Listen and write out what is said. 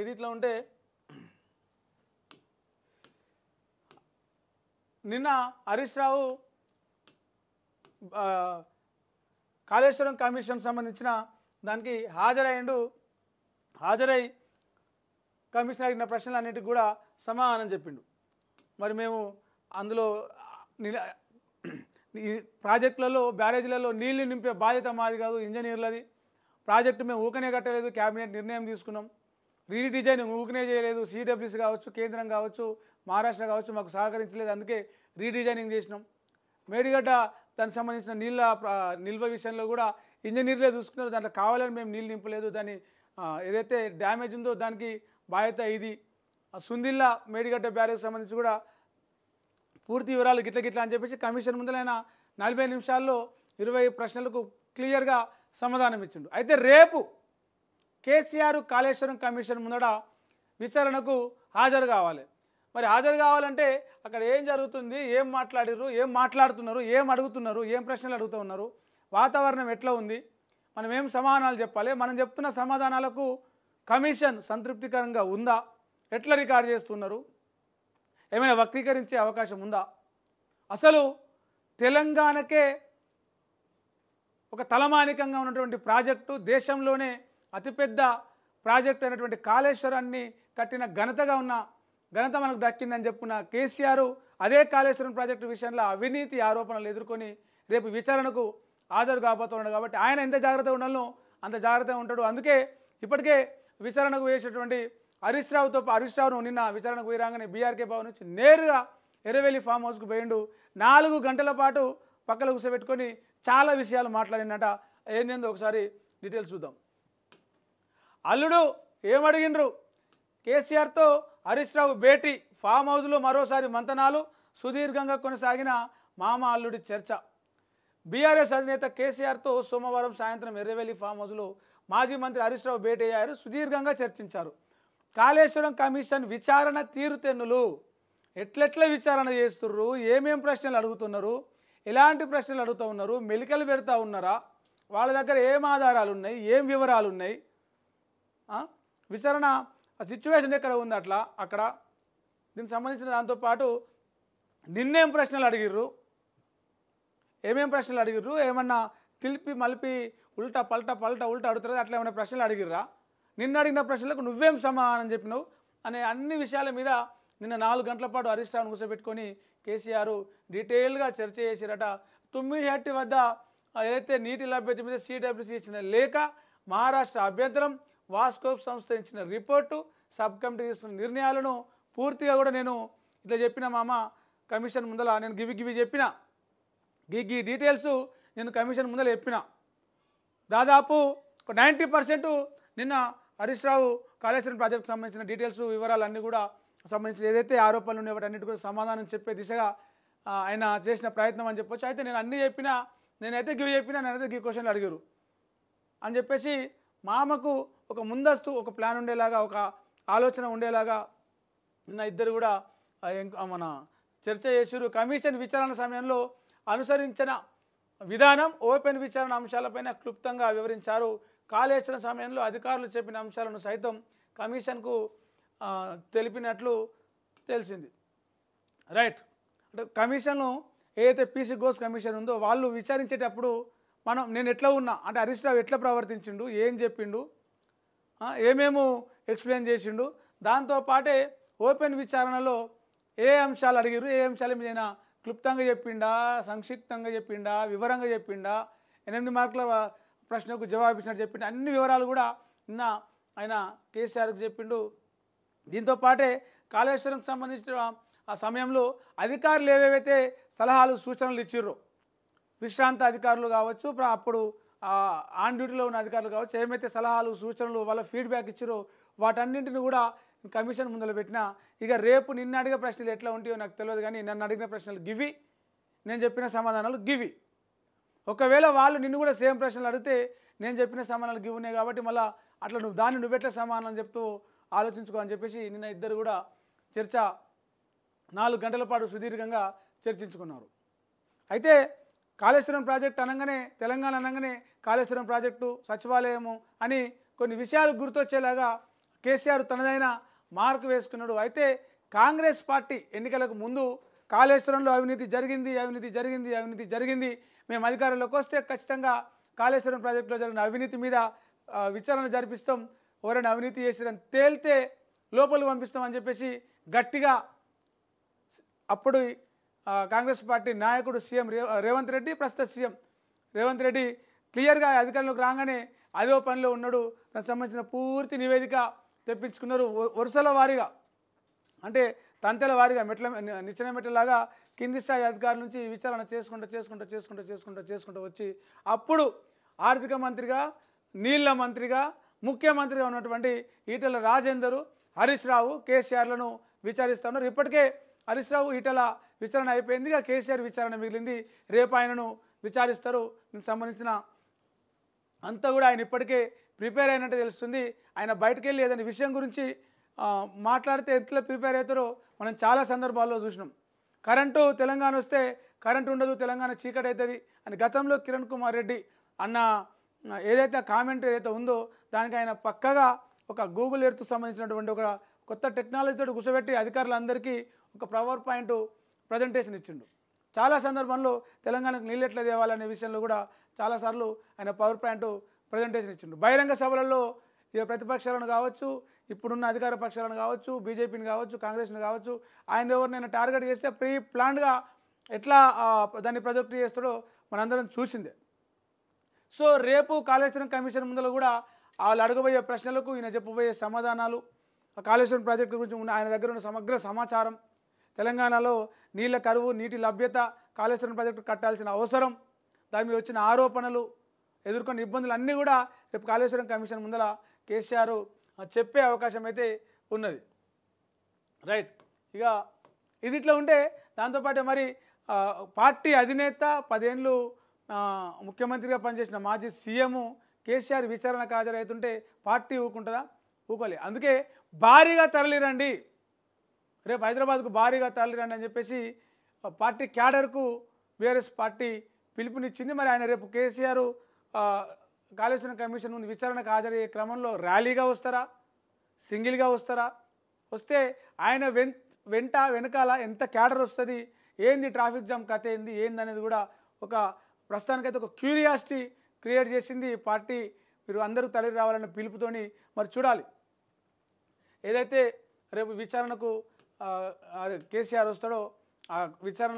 ఇది ఇట్లా ఉంటే నిన్న హరీష్ రావు కాళేశ్వరం కమిషన్ సంబంధించిన దానికి హాజరై కమిషన్ అడిగిన ప్రశ్నలన్నిటికి కూడా సమాధానం చెప్పిండు. మరి మేము అందులో ఈ ప్రాజెక్టులలో బ్యారేజీలలో నీళ్లు నింపే బాధ్యత మాది కాదు, ఇంజనీర్లది. ప్రాజెక్టు మేము ఊకనే కట్టలేదు, క్యాబినెట్ నిర్ణయం తీసుకున్నాం. రీడిజైన్ ఊకనే చేయలేదు. సిడబ్ల్యూసీ కావచ్చు, కేంద్రం కావచ్చు, మహారాష్ట్ర కావచ్చు మాకు సహకరించలేదు, అందుకే రీడిజైనింగ్ చేసినాం. మేడిగడ్డ దానికి సంబంధించిన నిల్వ విషయంలో కూడా ఇంజనీర్లే చూసుకున్నారు, దాంట్లో కావాలని మేము నీళ్ళు నింపలేదు. దాన్ని ఏదైతే డ్యామేజ్ ఉందో దానికి బాధ్యత ఇది. సుందిల్లా మేడిగడ్డ బ్యారేజ్ సంబంధించి కూడా పూర్తి వివరాలు గిట్ల అని చెప్పేసి కమిషన్ ముందలైన 40 నిమిషాల్లో 20 ప్రశ్నలకు క్లియర్గా సమాధానం ఇచ్చిండు. అయితే రేపు కేసీఆర్ కాళేశ్వరం కమిషన్ ముందట విచారణకు హాజరు కావాలి. మరి హాజరు కావాలంటే అక్కడ ఏం జరుగుతుంది, ఏం మాట్లాడిర్రు, ఏం మాట్లాడుతున్నారు, ఏం అడుగుతున్నారు, ఏం ప్రశ్నలు అడుగుతూ ఉన్నారు, వాతావరణం ఎట్లా ఉంది, మనం ఏం సమాధానాలు చెప్పాలి, మనం చెప్తున్న సమాధానాలకు కమిషన్ సంతృప్తికరంగా ఉందా, ఎట్లా రికార్డు చేస్తున్నారు, ఏమైనా వక్రీకరించే అవకాశం ఉందా, అసలు తెలంగాణకే ఒక తలమానికంగా ఉన్నటువంటి ప్రాజెక్టు, దేశంలోనే అతిపెద్ద ప్రాజెక్టు అయినటువంటి కాళేశ్వరాన్ని కట్టిన ఘనత మనకు దక్కిందని చెప్పుకున్న కేసీఆర్ అదే కాళేశ్వరం ప్రాజెక్టు విషయంలో అవినీతి ఆరోపణలు ఎదుర్కొని రేపు విచారణకు హాజరు కాబోతున్నాడు. కాబట్టి ఆయన ఎంత జాగ్రత్తగా ఉండాలో అంత జాగ్రత్తగా ఉంటాడు. అందుకే ఇప్పటికే విచారణకు వేసేటువంటి హరీష్ రావును నిన్న విచారణకు పోయిరాగానే బీఆర్కే భవన్ నుంచి నేరుగా ఎర్రవెల్లి ఫామ్ హౌస్కు పోయిండు. 4 గంటల పాటు పక్కన కూర్చోబెట్టుకొని చాలా విషయాలు మాట్లాడినట. ఏందేందో ఒకసారి డీటెయిల్స్ చూద్దాం. అల్లుడు ఏమడిగిండ్రు, కేసీఆర్తో హరీష్ రావు భేటీ, ఫామ్ హౌస్లో మరోసారి మంతనాలు, సుదీర్ఘంగా కొనసాగిన మామ అల్లుడి చర్చ. బీఆర్ఎస్ అధినేత కేసీఆర్తో సోమవారం సాయంత్రం ఎర్రవెల్లి ఫామ్ హౌస్లో మాజీ మంత్రి హరీష్ రావు భేటీ అయ్యారు. సుదీర్ఘంగా చర్చించారు. కాళేశ్వరం కమిషన్ విచారణ తీరుతెన్నులు, ఎట్లెట్ల విచారణ చేస్తుర్రు, ఏమేం ప్రశ్నలు అడుగుతున్నారు, ఎలాంటి ప్రశ్నలు అడుగుతూ ఉన్నారు, మెలికలు పెడతా ఉన్నారా, వాళ్ళ దగ్గర ఏం ఆధారాలు ఉన్నాయి, ఏం వివరాలు ఉన్నాయి, విచారణ సిచ్యువేషన్ ఎక్కడ ఉంది అక్కడ దీనికి సంబంధించిన దాంతోపాటు నిన్నేం ప్రశ్నలు అడిగిర్రు, ఏమేం ప్రశ్నలు అడిగిర్రు, ఏమన్నా తిలిపి మలిపి ఉల్టా పల్టా అడుగుతారు, అట్లా ఏమైనా ప్రశ్నలు అడిగిర్రా, నిన్న అడిగిన ప్రశ్నలకు నువ్వేం సమాధానం చెప్పినావు అనే అన్ని విషయాల మీద నిన్న 4 గంటల పాటు హరీష్ రావును కూర్చోబెట్టుకొని కేసీఆర్ డీటెయిల్గా చర్చ చేసిరట. తుమ్మిడిహట్టి వద్ద ఏదైతే నీటి లభ్యత మీద సిడబ్ల్యూసీ ఇచ్చిన లేఖ, మహారాష్ట్ర అభ్యంతరం, వాస్కోప్ సంస్థ ఇచ్చిన రిపోర్టు, సబ్ కమిటీ తీసుకున్న నిర్ణయాలను పూర్తిగా కూడా నేను ఇట్లా చెప్పిన మామ కమిషన్ ముందల నేను గివి చెప్పిన గీ డీటెయిల్స్ నేను కమిషన్ ముందర చెప్పిన. దాదాపు 90% నిన్న హరీష్ రావు కాళేశ్వరం ప్రాజెక్టుకు సంబంధించిన డీటెయిల్స్ వివరాలన్నీ కూడా సంబంధించిన ఏదైతే ఆరోపణలు ఉన్నాయో వాటన్నిటి కూడా సమాధానం చెప్పే దిశగా ఆయన చేసిన ప్రయత్నం అని చెప్పొచ్చు. అయితే నేను అన్నీ చెప్పినా, నేనైతే గీ క్వశ్చన్లు అడిగారు అని చెప్పేసి మామకు ఒక ముందస్తు ఒక ప్లాన్ ఉండేలాగా, ఒక ఆలోచన ఉండేలాగా నిన్న ఇద్దరు కూడా మన చర్చ చేశారు. కమిషన్ విచారణ సమయంలో అనుసరించిన విధానం, ఓపెన్ విచారణ అంశాలపైన క్లుప్తంగా వివరించారు. కాళేశ్వరం సమయంలో అధికారులు చెప్పిన అంశాలను సైతం కమిషన్కు తెలిపినట్లు తెలిసింది. రైట్, అంటే కమిషన్ను ఏదైతే పీసీ ఘోష్ కమిషన్ ఉందో వాళ్ళు విచారించేటప్పుడు నేను ఎట్లా ఉన్నా అంటే హరీష్ రావు ఎట్లా ప్రవర్తించిండు, ఏం చెప్పిండు, ఏమేమో ఎక్స్ప్లెయిన్ చేసిండు, దాంతోపాటే ఓపెన్ విచారణలో ఏ అంశాలు అడిగారు, ఏ అంశాల మీద క్లుప్తంగా చెప్పిండా, సంక్షిప్తంగా చెప్పిండా, వివరంగా చెప్పిండా, 8 మార్కుల ప్రశ్నకు జవాబు ఇచ్చినట్టు చెప్పిండు, అన్ని వివరాలు కూడా నిన్న ఆయన కేసీఆర్కి చెప్పిండు. దీంతోపాటే కాళేశ్వరంకి సంబంధించిన ఆ సమయంలో అధికారులు ఏవేవైతే సలహాలు సూచనలు ఇచ్చిర్రో, విశ్రాంత అధికారులు కావచ్చు, అప్పుడు ఆన్ డ్యూటీలో ఉన్న అధికారులు కావచ్చు, ఏమైతే సలహాలు సూచనలు వాళ్ళ ఫీడ్బ్యాక్ ఇచ్చిరో వాటన్నింటిని కూడా కమిషన్ ముందర పెట్టిన. ఇక రేపు నిన్న అడిగే ప్రశ్నలు ఎట్లా ఉంటాయో నాకు తెలియదు, కానీ నన్ను అడిగిన ప్రశ్నలు గివి, నేను చెప్పిన సమాధానాలు గివి. ఒకవేళ వాళ్ళు నిన్ను కూడా సేమ్ ప్రశ్నలు అడిగితే నేను చెప్పిన సమాధానాలు గివి ఉన్నాయి కాబట్టి మళ్ళీ అట్లా నువ్వెట్లా సమాధానం చెప్తూ ఆలోచించుకో అని చెప్పేసి నిన్న ఇద్దరు కూడా చర్చ 4 గంటల పాటు సుదీర్ఘంగా చర్చించుకున్నారు. అయితే కాళేశ్వరం ప్రాజెక్టు అనగానే, తెలంగాణ అనగానే కాళేశ్వరం ప్రాజెక్టు, సచివాలయము అని కొన్ని విషయాలు గుర్తొచ్చేలాగా కేసీఆర్ తనదైన మార్కు వేసుకున్నాడు. అయితే కాంగ్రెస్ పార్టీ ఎన్నికలకు ముందు కాళేశ్వరంలో అవినీతి జరిగింది, మేము అధికారంలోకి వస్తే ఖచ్చితంగా కాళేశ్వరం ప్రాజెక్టులో జరిగిన అవినీతి మీద విచారణ జరిపిస్తాం, ఎవరైనా అవినీతి చేసిరని తేలితే లోపలికి పంపిస్తామని చెప్పేసి గట్టిగా అప్పుడు కాంగ్రెస్ పార్టీ నాయకుడు సీఎం రేవంత్ రెడ్డి, ప్రస్తుత సీఎం రేవంత్ రెడ్డి క్లియర్గా అధికారంలోకి రాగానే అదే పనిలో ఉన్నాడు. దానికి సంబంధించిన పూర్తి నివేదిక తెప్పించుకున్నారు. వరుసల వారీగా అంటే తంతెల వారీగా నిచ్చెన మెట్లలాగా కింది స్థాయి అధికారుల నుంచి విచారణ చేసుకుంటూ వచ్చి అప్పుడు ఆర్థిక మంత్రిగా, నీళ్ల మంత్రిగా, ముఖ్యమంత్రిగా ఉన్నటువంటి ఈటెల రాజేందర్, హరీష్ రావు కేసీఆర్లను విచారిస్తూ ఉన్నారు. ఇప్పటికే హరీష్ రావు, ఈటెల విచారణ అయిపోయింది, ఇక కేసీఆర్ విచారణ మిగిలింది. రేపు ఆయనను విచారిస్తారు. దీనికి సంబంధించిన అంతా కూడా ఆయన ఇప్పటికే ప్రిపేర్ అయినట్టు తెలుస్తుంది. ఆయన బయటకు వెళ్ళి ఏదైనా విషయం గురించి మాట్లాడితే ఎట్లా ప్రిపేర్ అవుతారో మనం చాలా సందర్భాల్లో చూసినాం. కరెంటు తెలంగాణ వస్తే కరెంటు ఉండదు, తెలంగాణ చీకటి అవుతుంది అని గతంలో కిరణ్ కుమార్ రెడ్డి అన్న ఏదైతే కామెంట్ ఏదైతే ఉందో దానికి ఆయన పక్కగా ఒక గూగుల్ ఎర్త్ సంబంధించినటువంటి ఒక కొత్త టెక్నాలజీతో కూర్చోబెట్టి అధికారులందరికీ ఒక పవర్ పాయింట్ ప్రజెంటేషన్ ఇచ్చిండు. చాలా సందర్భంలో తెలంగాణకు నీళ్ళు ఎట్లా తేవాలనే విషయంలో కూడా చాలాసార్లు ఆయన పవర్ పాయింట్ ప్రజెంటేషన్ ఇచ్చిండు. బహిరంగ సభలలో ప్రతిపక్షాలను కావచ్చు, ఇప్పుడున్న అధికార పక్షాలను కావచ్చు, బీజేపీని కావచ్చు, కాంగ్రెస్ని కావచ్చు, ఆయన ఎవరినైనా టార్గెట్ చేస్తే ప్రీ ప్లాన్డ్గా ఎట్లా దాన్ని ప్రొజెక్ట్ చేస్తాడో మనందరం చూసిందే. సో రేపు కాళేశ్వరం కమిషన్ ముందర కూడా వాళ్ళు అడగబోయే ప్రశ్నలకు ఈయన చెప్పబోయే సమాధానాలు, కాళేశ్వరం ప్రాజెక్టు గురించి ఉన్న ఆయన దగ్గర ఉన్న సమగ్ర సమాచారం, తెలంగాణలో నీళ్ల కరువు, నీటి లభ్యత, కాళేశ్వరం ప్రాజెక్టు కట్టాల్సిన అవసరం, దాని మీద వచ్చిన ఆరోపణలు, ఎదుర్కొన్న ఇబ్బందులు అన్నీ కూడా రేపు కాళేశ్వరం కమిషన్ ముందర కేసీఆర్ చెప్పే అవకాశం అయితే ఉన్నది. రైట్, ఇక ఇది ఇట్లా ఉంటే దాంతోపాటు మరి పార్టీ అధినేత 10 ఏళ్ళు ముఖ్యమంత్రిగా పనిచేసిన మాజీ సీఎం కేసీఆర్ విచారణకు హాజరవుతుంటే పార్టీ ఊకుంటుందా? ఊకోలే. అందుకే భారీగా తరలిరండి, రేపు హైదరాబాద్కు భారీగా తరలిరండి అని చెప్పేసి పార్టీ క్యాడర్కు బీఆర్ఎస్ పార్టీ పిలుపునిచ్చింది. మరి ఆయన రేపు కేసీఆర్ కాళేశ్వరం కమిషన్ ముందు విచారణకు హాజరయ్యే క్రమంలో ర్యాలీగా వస్తారా, సింగిల్గా వస్తారా? వస్తే ఆయన వెనకాల ఎంత క్యాడర్ వస్తుంది, ఏంది ట్రాఫిక్ జామ్ కథ ఏంది అనేది కూడా ఒక ప్రస్తుతానికైతే ఒక క్యూరియాసిటీ క్రియేట్ చేసింది పార్టీ. మీరు అందరూ తరలి రావాలన్న పిలుపుతోని మరి చూడాలి. ఏదైతే రేపు విచారణకు కేసీఆర్ వస్తాడో ఆ విచారణ